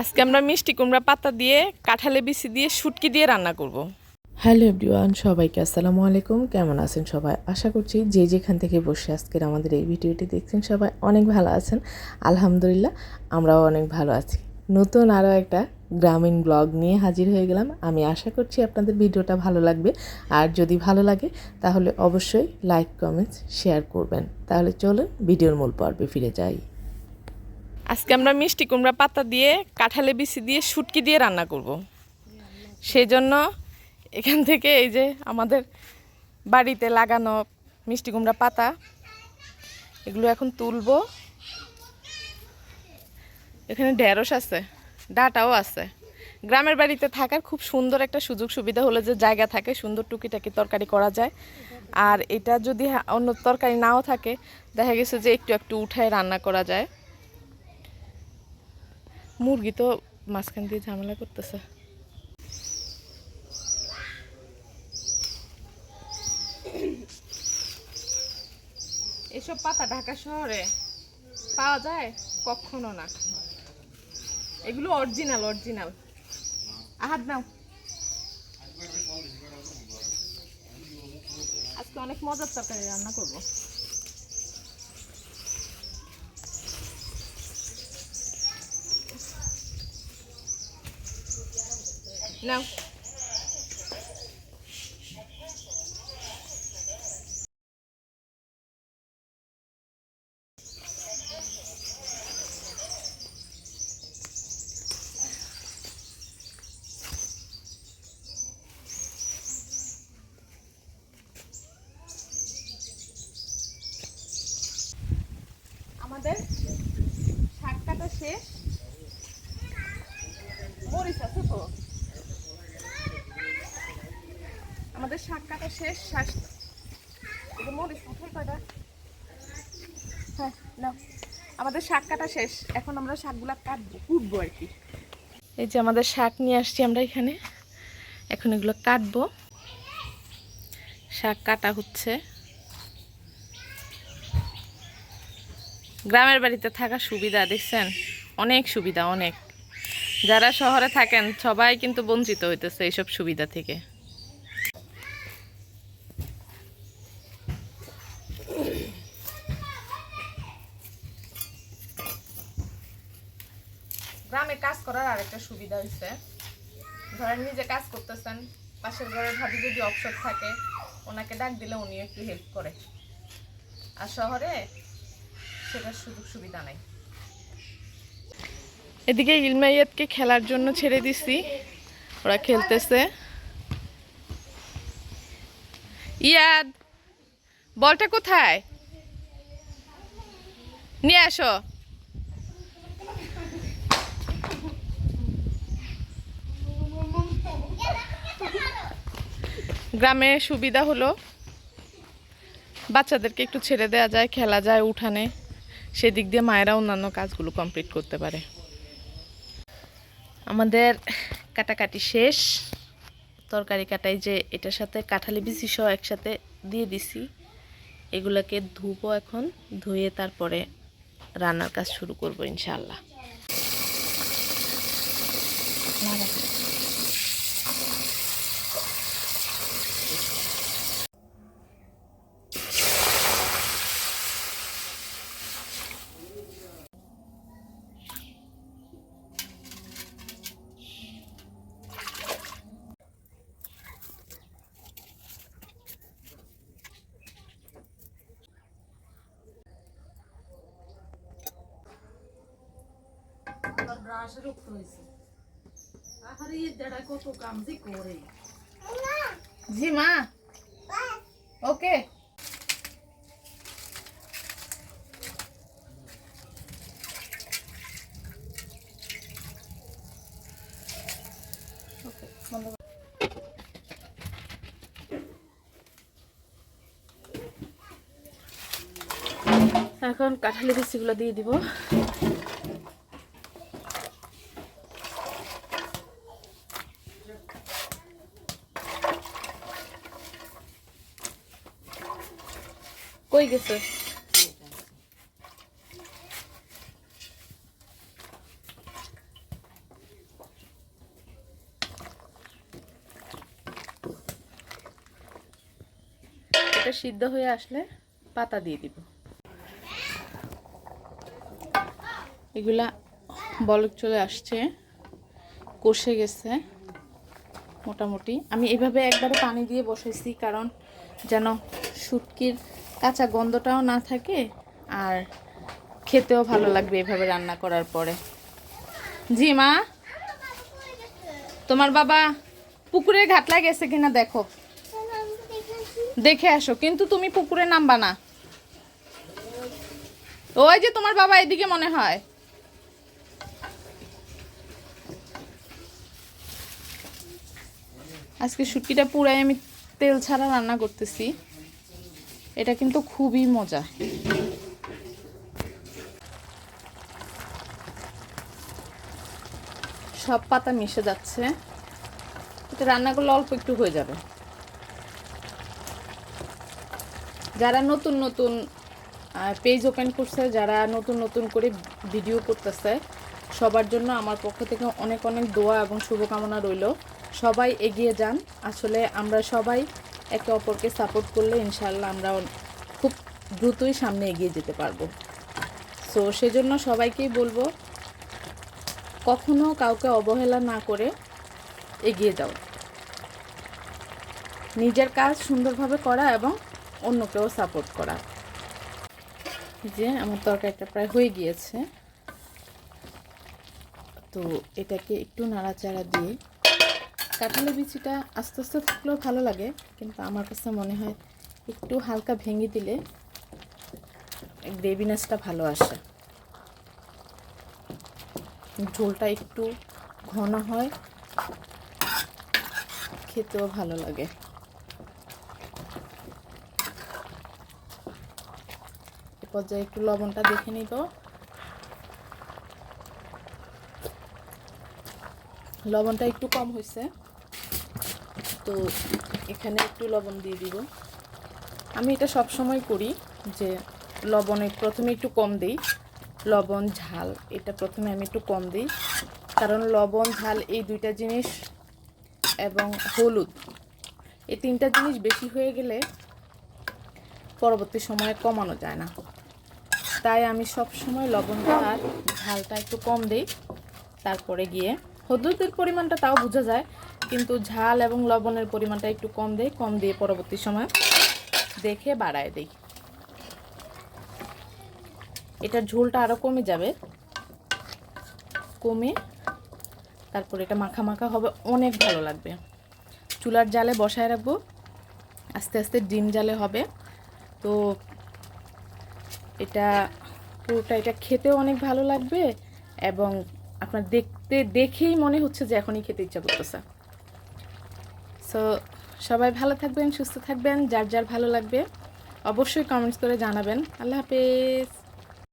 আজকে আমরা মিষ্টি কুমড়া পাতা দিয়ে কাঁঠালে বিচি দিয়ে শুটকি দিয়ে রান্না করব। হ্যালো এভরিওয়ান, সবাইকে আসসালামু আলাইকুম। কেমন আছেন সবাই? আশা করছি যে যেখান থেকে বসে আজকের আমাদের এই ভিডিওটি দেখছেন সবাই অনেক ভালো আছেন। আলহামদুলিল্লাহ, আমরাও অনেক ভালো আছি। নতুন আরও একটা গ্রামীণ ব্লগ নিয়ে হাজির হয়ে গেলাম। আমি আশা করছি আপনাদের ভিডিওটা ভালো লাগবে, আর যদি ভালো লাগে তাহলে অবশ্যই লাইক, কমেন্টস, শেয়ার করবেন। তাহলে চলুন ভিডিওর মূল পর্বে ফিরে যাই। আজকে আমরা মিষ্টি কুমড়া পাতা দিয়ে কাঁঠালে বিচি দিয়ে শুটকি দিয়ে রান্না করব। সেই জন্য এখান থেকে এই যে আমাদের বাড়িতে লাগানো মিষ্টি কুমড়া পাতা, এগুলো এখন তুলবো। এখানে ঢেঁড়স আছে, ডাঁটাও আছে। গ্রামের বাড়িতে থাকার খুব সুন্দর একটা সুযোগ সুবিধা হলো যে জায়গা থাকে, সুন্দর টুকিটাকি তরকারি করা যায়। আর এটা যদি অন্য তরকারি নাও থাকে, দেখা গেছে যে একটু একটু উঠায় রান্না করা যায়। মুরগি তো মাঝখান দিয়ে ঝামেলা করতেছে। এসব পাতা ঢাকা শহরে পাওয়া যায় কখনো না। এগুলো অরিজিনাল অরিজিনাল। আহাত নাও, আজকে অনেক মজার তরকারি রান্না করবো। নাও, আমাদের শাক কাটা শেষ। মরিচ আছে তো, আমাদের শাক কাটা শেষ। মরিচ কোথায় কয়টা? হ্যাঁ নাও, আমাদের শাক কাটা শেষ। এখন আমরা শাকগুলা কাটবো, কুটবো আর কি। এই যে আমাদের শাক নিয়ে আসছি আমরা এখানে, এখন এগুলো কাটবো। শাক কাটা হচ্ছে। গ্রামের বাড়িতে থাকা সুবিধা দেখছেন, অনেক সুবিধা, অনেক। যারা শহরে থাকেন সবাই কিন্তু বঞ্চিত হইতেছে এইসব সুবিধা থেকে। গ্রামে কাজ করার আরেকটা সুবিধা হয়েছে, ধরেন নিজে কাজ করতেছেন, পাশের ঘরের ভাবি যদি অবসর থাকে ওনাকে ডাক দিলে উনি একটু হেল্প করে। আর শহরে সেটার সুযোগ সুবিধা নাই। এদিকে ইলমাইয়াতকে খেলার জন্য ছেড়ে দিছি, ওরা খেলতেছে। ইয়াদ, বলটা কোথায়? নিয়ে আসো। গ্রামে সুবিধা হলো বাচ্চাদেরকে একটু ছেড়ে দেওয়া যায়, খেলা যায় উঠানে, সেদিক দিয়ে মায়েরা অন্যান্য কাজগুলো কমপ্লিট করতে পারে। আমাদের কাটাকাটি শেষ। তরকারি কাটাই যে এটার সাথে কাঁঠালি বিচি সহ একসাথে দিয়ে দিছি। এগুলোকে ধুবো এখন, ধুয়ে তারপরে রান্নার কাজ শুরু করব ইনশাআল্লাহ। জি মা, ওকে। এখন কাঁঠালি বিচিগুলো দিয়ে দিব। কই গেছে? সিদ্ধ হয়ে আসলে পাতা দিয়ে দিব। এগুলা বলক চলে আসছে, কষে গেছে মোটামুটি। আমি এভাবে একবারে পানি দিয়ে বসাইছি কারণ যেন শুটকির কাঁচা গন্ধটাও না থাকে আর খেতেও ভালো লাগবে এভাবে রান্না করার পরে। জি মা, তোমার বাবা পুকুরে ঘাটলা গেছে কিনা দেখো, দেখে আসো, কিন্তু তুমি পুকুরে নামবা না। ওই যে তোমার বাবা এদিকে মনে হয়। আজকে শুটকিটা পুরাই আমি তেল ছাড়া রান্না করতেছি, এটা কিন্তু খুবই মজা। সব পাতা মিশে যাচ্ছে, এটা রান্না করলে অল্প একটু হয়ে যাবে। যারা নতুন নতুন পেজ ওপেন করছে, যারা নতুন নতুন করে ভিডিও করতেছে, সবার জন্য আমার পক্ষ থেকে অনেক অনেক দোয়া এবং শুভকামনা রইল। সবাই এগিয়ে যান। আসলে আমরা সবাই একে অপরকে সাপোর্ট করলে ইনশাআল্লাহ আমরা খুব দ্রুতই সামনে এগিয়ে যেতে পারবো। সো সেজন্য সবাইকেই বলবো, কখনো কাউকে অবহেলা না করে এগিয়ে যাও, নিজের কাজ সুন্দরভাবে করা এবং অন্যকেও সাপোর্ট করা। যে আমার তরকারিটা প্রায় হয়ে গিয়েছে, তো এটাকে একটু নাড়াচাড়া দিয়ে, কাঁঠালের বিচিটা আস্তে আস্তে থাকলেও ভালো লাগে, কিন্তু আমার কাছে মনে হয় একটু হালকা ভেঙে দিলে গ্রেভিনেসটা ভালো আসে, ঝোলটা একটু ঘন হয়, খেতেও ভালো লাগে। এ পর্যায়ে একটু লবণটা দেখে নিব। লবণটা একটু কম হয়েছে, তো এখানে একটু লবণ দিয়ে দিব। আমি এটা সব সময় করি যে লবণে প্রথমে একটু কম দিই, লবণ ঝাল এটা প্রথমে আমি একটু কম দিই, কারণ লবণ ঝাল এই দুইটা জিনিস এবং হলুদ এই তিনটা জিনিস বেশি হয়ে গেলে পরবর্তী সময়ে কমানো যায় না। তাই আমি সব সময় লবণটা আর ঝালটা একটু কম দিই, তারপরে গিয়ে হলুদের পরিমাণটা তাও বোঝা যায়, কিন্তু ঝাল এবং লবণের পরিমাণটা একটু কম দেই, কম দিয়ে পরবর্তী সময় দেখে বাড়ায় দিই। এটার ঝোলটা আরও কমে যাবে, কমে তারপর এটা মাখা মাখা হবে, অনেক ভালো লাগবে। চুলার জালে বসায় রাখবো, আস্তে আস্তে ডিম জালে হবে। তো এটা পুরোটা এটা খেতেও অনেক ভালো লাগবে এবং আপনার দেখেই মনে হচ্ছে যে এখনই খেতে ইচ্ছা করতেছে। সো সবাই ভালো থাকবেন, সুস্থ থাকবেন, যার যার ভালো লাগবে অবশ্যই কমেন্টস করে জানাবেন। আল্লাহ হাফেজ।